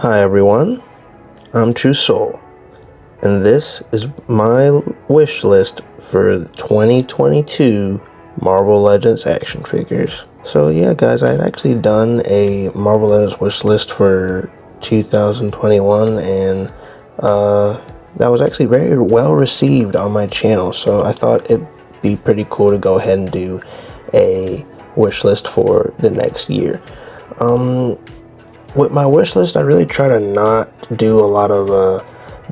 Hi everyone, I'm True Soul, and this is my wish list for the 2022 Marvel Legends action figures. So yeah guys, I had actually done a Marvel Legends wish list for 2021 and that was actually very well received on my channel, so I thought it'd be pretty cool to go ahead and do a wish list for the next year. With my wish list, I really try to not do a lot of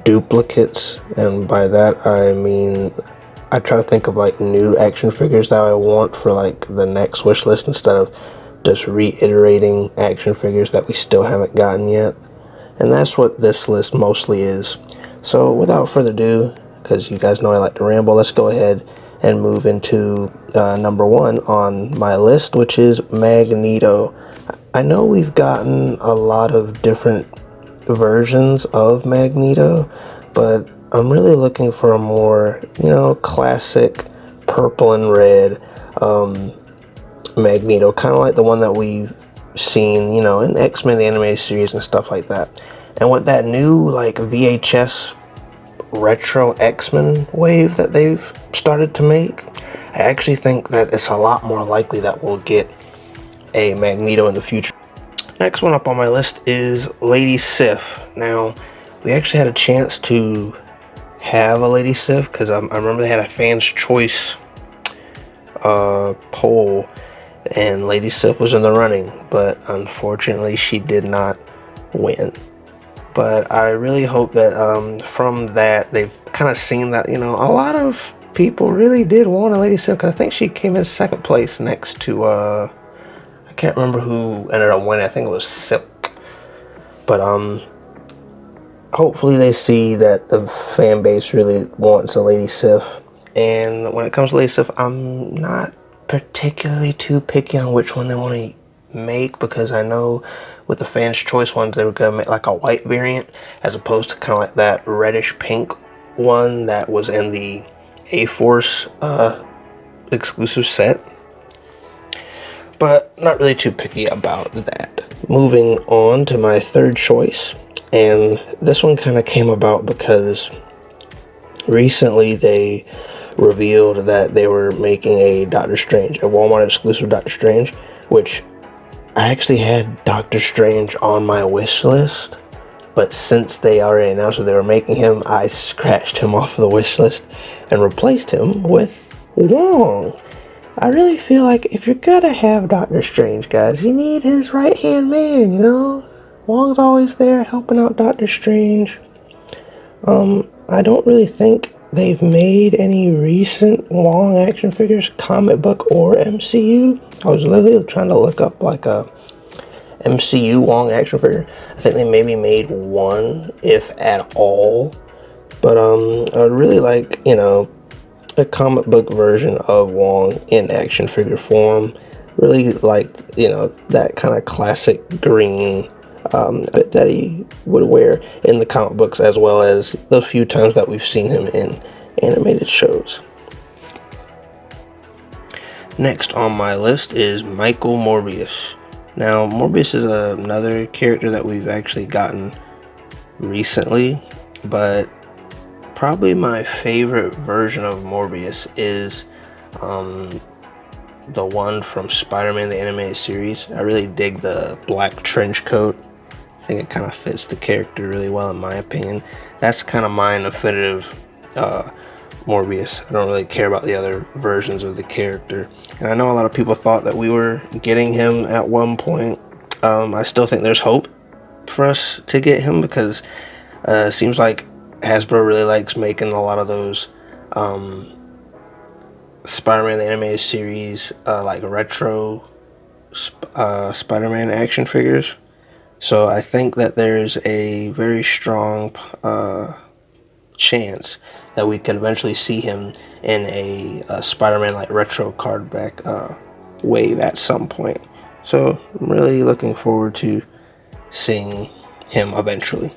duplicates, and by that I mean I try to think of like new action figures that I want for like the next wish list instead of just reiterating action figures that we still haven't gotten yet. And that's what this list mostly is. So without further ado, because you guys know I like to ramble, let's go ahead and move into number one on my list, which is Magneto. I know we've gotten a lot of different versions of Magneto, but I'm really looking for a more, classic purple and red Magneto, kind of like the one that we've seen, in X-Men the animated series and stuff like that. And with that new like VHS retro X-Men wave that they've started to make, I actually think that it's a lot more likely that we'll get a Magneto in the future. Next one up on my list is Lady Sif. Now, we actually had a chance to have a Lady Sif because I remember they had a fan's choice poll, and Lady Sif was in the running, but unfortunately she did not win. But I really hope that from that they've kind of seen that, a lot of people really did want a Lady Sif, because I think she came in second place next to I can't remember who ended up winning. I think it was Silk. But hopefully they see that the fan base really wants a Lady Sif. And when it comes to Lady Sif, I'm not particularly too picky on which one they want to make, because I know with the fans' choice ones they were gonna make like a white variant as opposed to kind of like that reddish pink one that was in the A-Force exclusive set. But not really too picky about that. Moving on to my third choice, and this one kind of came about because recently they revealed that they were making a Doctor Strange, a Walmart exclusive Doctor Strange, which I actually had Doctor Strange on my wish list, but since they already announced that they were making him, I scratched him off of the wish list and replaced him with Wong. I really feel like if you're gonna have Doctor Strange, guys, you need his right-hand man, Wong's always there helping out Doctor Strange. I don't really think they've made any recent Wong action figures, comic book or MCU. I was literally trying to look up like a MCU Wong action figure. I think they maybe made one, if at all. But I would really like, a comic book version of Wong in action figure form. Really liked, that kind of classic green that he would wear in the comic books, as well as the few times that we've seen him in animated shows. Next on my list is Michael Morbius. Now, Morbius is another character that we've actually gotten recently, but probably my favorite version of Morbius is the one from Spider-Man the animated series. I really dig the black trench coat. I think it kind of fits the character really well, in my opinion. That's kind of my definitive Morbius. I don't really care about the other versions of the character. And I know a lot of people thought that we were getting him at one point. I still think there's hope for us to get him, because it seems like Hasbro really likes making a lot of those Spider-Man the animated series like retro Spider-Man action figures. So I think that there's a very strong chance that we could eventually see him in a Spider-Man like retro card back wave at some point. So I'm really looking forward to seeing him eventually.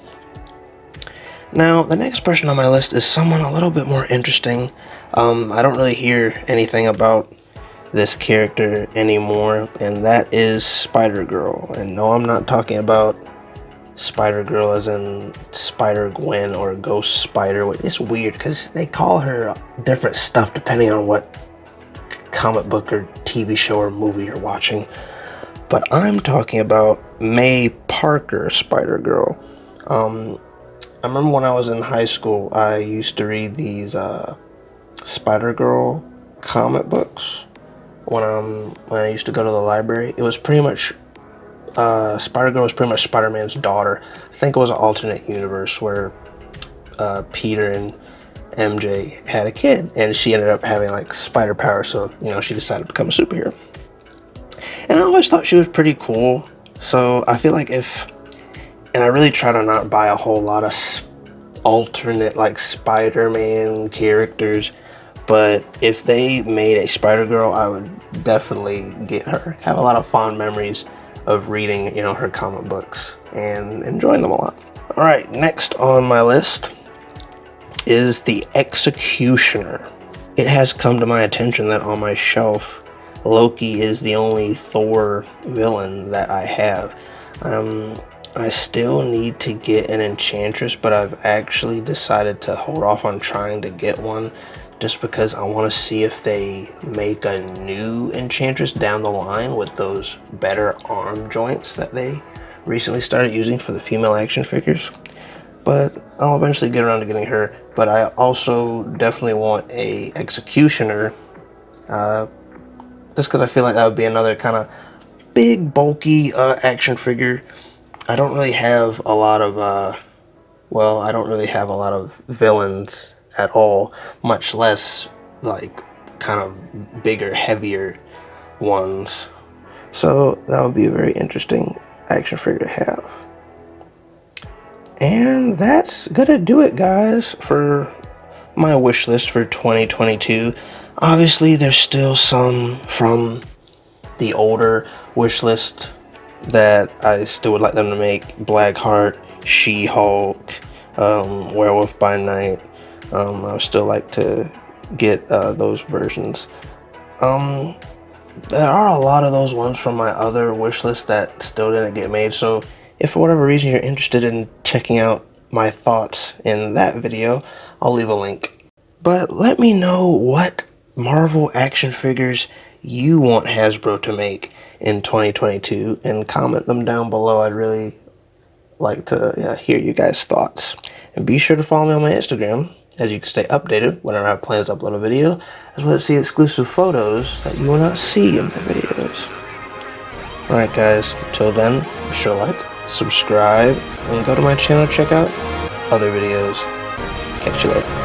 Now, the next person on my list is someone a little bit more interesting. I don't really hear anything about this character anymore, and that is Spider-Girl. And no, I'm not talking about Spider-Girl as in Spider-Gwen or Ghost Spider. It's weird because they call her different stuff depending on what comic book or TV show or movie you're watching. But I'm talking about May Parker Spider-Girl. I remember when I was in high school, I used to read these Spider-Girl comic books when I used to go to the library. It was pretty much Spider-Girl was pretty much Spider-Man's daughter. I think it was an alternate universe where Peter and MJ had a kid, and she ended up having like spider power. So she decided to become a superhero. And I always thought she was pretty cool. So I feel like and I really try to not buy a whole lot of alternate like Spider-Man characters, but if they made a Spider-Girl, I would definitely get her. Have a lot of fond memories of reading, her comic books and enjoying them a lot. All right, next on my list is the Executioner. It has come to my attention that on my shelf, Loki is the only Thor villain that I have. I still need to get an Enchantress, but I've actually decided to hold off on trying to get one just because I want to see if they make a new Enchantress down the line with those better arm joints that they recently started using for the female action figures. But I'll eventually get around to getting her. But I also definitely want a Executioner, just because I feel like that would be another kind of big, bulky action figure. I don't really have a lot of, I don't really have a lot of villains at all, much less like kind of bigger, heavier ones. So that would be a very interesting action figure to have. And that's gonna do it, guys, for my wish list for 2022. Obviously, there's still some from the older wish list that I still would like them to make. Blackheart, She-Hulk, Werewolf by Night. I would still like to get those versions. There are a lot of those ones from my other wish list that still didn't get made, so if for whatever reason you're interested in checking out my thoughts in that video, I'll leave a link. But let me know what Marvel action figures you want Hasbro to make in 2022 and comment them down below. I'd really like to hear you guys' thoughts. And be sure to follow me on my Instagram, as you can stay updated whenever I have plans to upload a video, as well as see exclusive photos that you will not see in my videos. Alright guys, until then, be sure to like, subscribe, and go to my channel to check out other videos. Catch you later.